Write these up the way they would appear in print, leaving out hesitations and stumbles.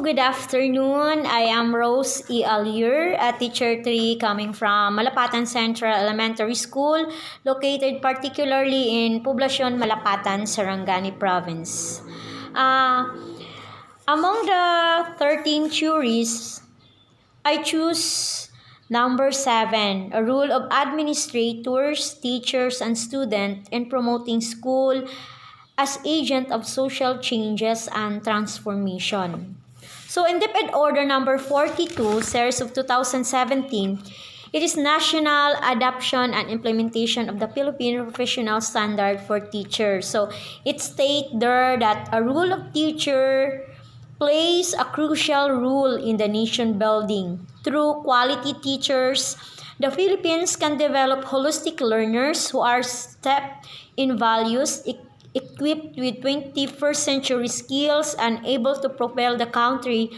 good afternoon. I am Rose E. Aller, a teacher 3 coming from Malapatan Central Elementary School, located particularly in Poblacion, Malapatan, Sarangani Province. Among the 13 theories, I choose number 7, a role of administrators, teachers, and students in promoting school as agent of social changes and transformation. So in depth order number 42, series of 2017, it is National Adoption and Implementation of the Philippine Professional Standard for Teachers. So it states there that a role of teacher plays a crucial role in the nation building. Through quality teachers, the Philippines can develop holistic learners who are steeped in values, equipped with 21st century skills, and able to propel the country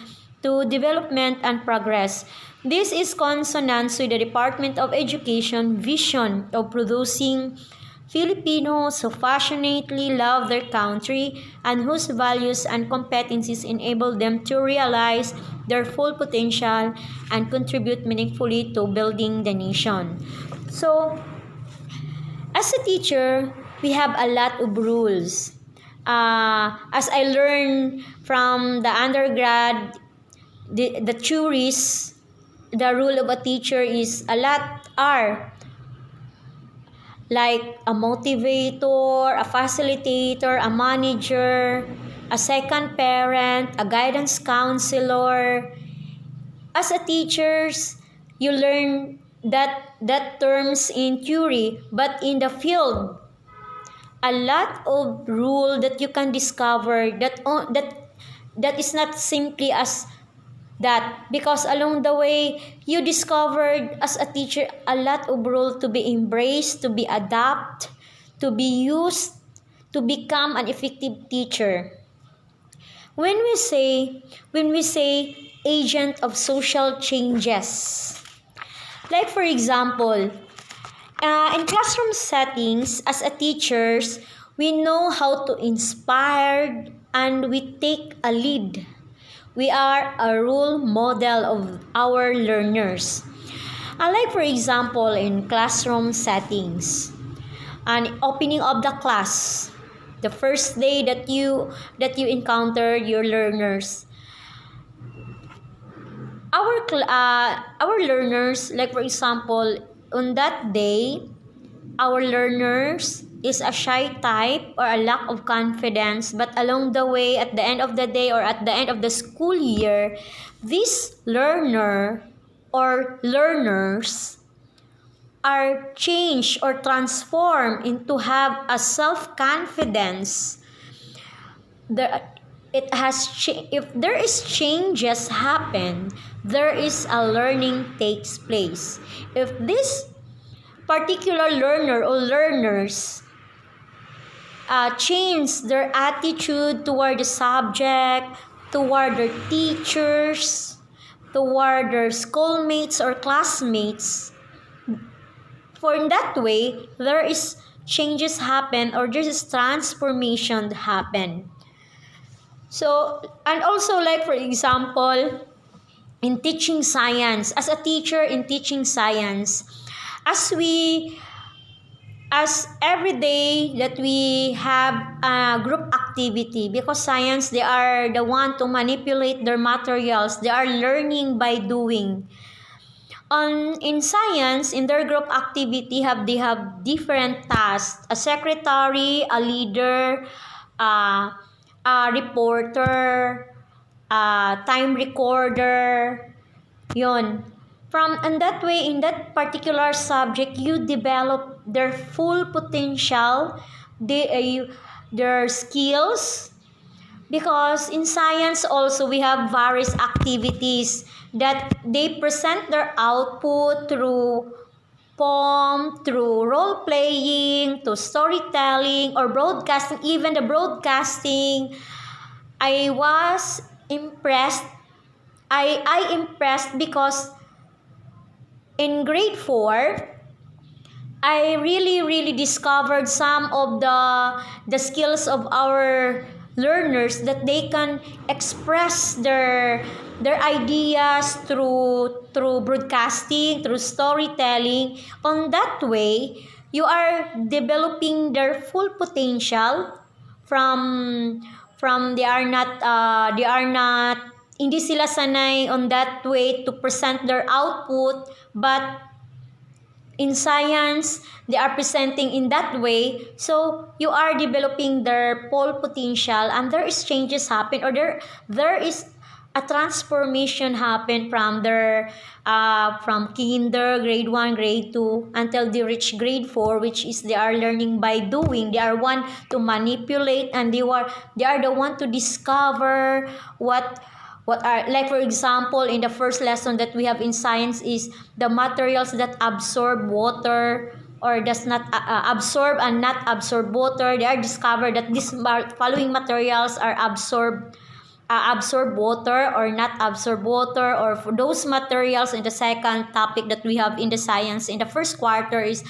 to development and progress. This is consonant with the Department of Education vision of producing Filipinos who passionately love their country and whose values and competencies enable them to realize their full potential and contribute meaningfully to building the nation. So, as a teacher, we have a lot of rules. As I learned from the undergrad, the theories, the rule of a teacher is a lot are like a motivator, a facilitator, a manager, a second parent, a guidance counselor. As a teachers, you learn that terms in theory, but in the field, a lot of rule that you can discover that is not simply as that, because along the way you discovered as a teacher a lot of rule to be embraced, to be adapted, to be used to become an effective teacher. When we say agent of social changes, like for example, in classroom settings, as a teachers, we know how to inspire and we take a lead. We are a role model of our learners. Like for example, in classroom settings, an opening of the class, the first day that you encounter your learners. Our learners, like for example, on that day, our learners is a shy type or a lack of confidence, but along the way, at the end of the day or at the end of the school year, this learner or learners are changed or transformed into have a self-confidence. If there is changes happen, there is a learning takes place. If this particular learner or learners change their attitude toward the subject, toward their teachers, toward their schoolmates or classmates, for in that way there is changes happen or there is transformation happen. So, and also like for example, in teaching science, as a teacher in teaching science, as every day that we have a group activity, because science, they are the one to manipulate their materials, they are learning by doing. In science, in their group activity, they have different tasks: a secretary, a leader, a reporter, time recorder, yon. And that way, in that particular subject, you develop their full potential, their skills. Because in science also, we have various activities that they present their output through poem, through role-playing, to storytelling, or broadcasting. Even the broadcasting, I was impressed. I impressed because in grade 4, I really discovered some of the skills of our learners that they can express their ideas through broadcasting, through storytelling. On that way, you are developing their full potential from they are not hindi sila sanay on that way to present their output, but in science they are presenting in that way, so you are developing their full potential, and there is changes happen, or there is a transformation happen from their from kinder, grade 1, grade 2, until they reach grade 4, which is they are learning by doing. They are one to manipulate, and they are the one to discover what are, like for example, in the first lesson that we have in science is the materials that absorb water or does not absorb and not absorb water. They are discovered that these following materials are absorb water or not absorb water, or for those materials. In the second topic that we have in the science in the first quarter is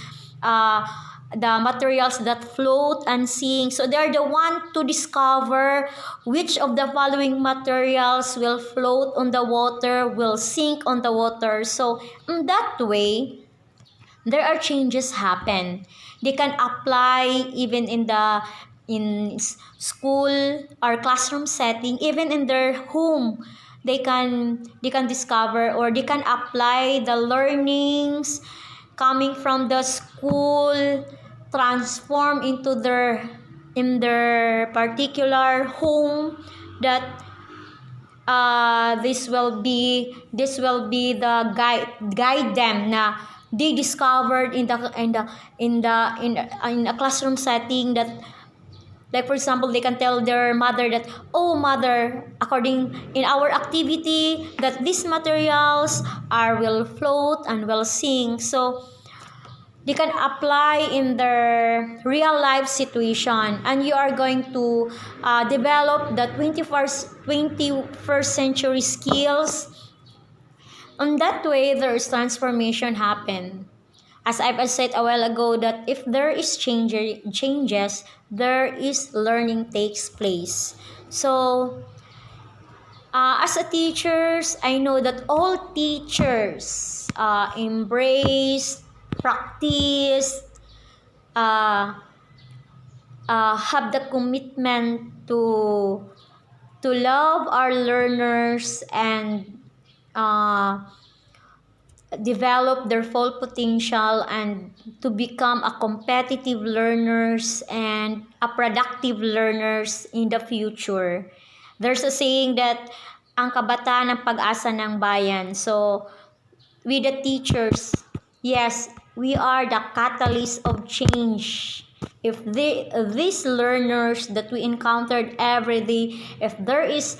the materials that float and sink. So they are the one to discover which of the following materials will float on the water, will sink on the water. So in that way, there are changes happen. They can apply even in school or classroom setting, even in their home. They can discover, or they can apply the learnings coming from the school, transform into their particular home, that this will be the guide them na they discovered in a classroom setting. That, like for example, they can tell their mother that, oh mother, according in our activity, that these materials will float and will sink. So they can apply in their real life situation, and you are going to develop the 21st century skills. On that way, there is transformation happen. As I've said a while ago, that if there is changes, there is learning takes place. So as a teachers, I know that all teachers embrace, practice, have the commitment to love our learners and develop their full potential, and to become a competitive learners and a productive learners in the future. There's a saying that ang kabataan ang pag-asa ng bayan. So with the teachers, yes, we are the catalyst of change. If these learners that we encountered every day, if there is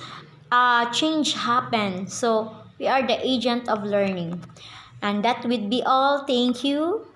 change happen, so we are the agent of learning. And that would be all. Thank you.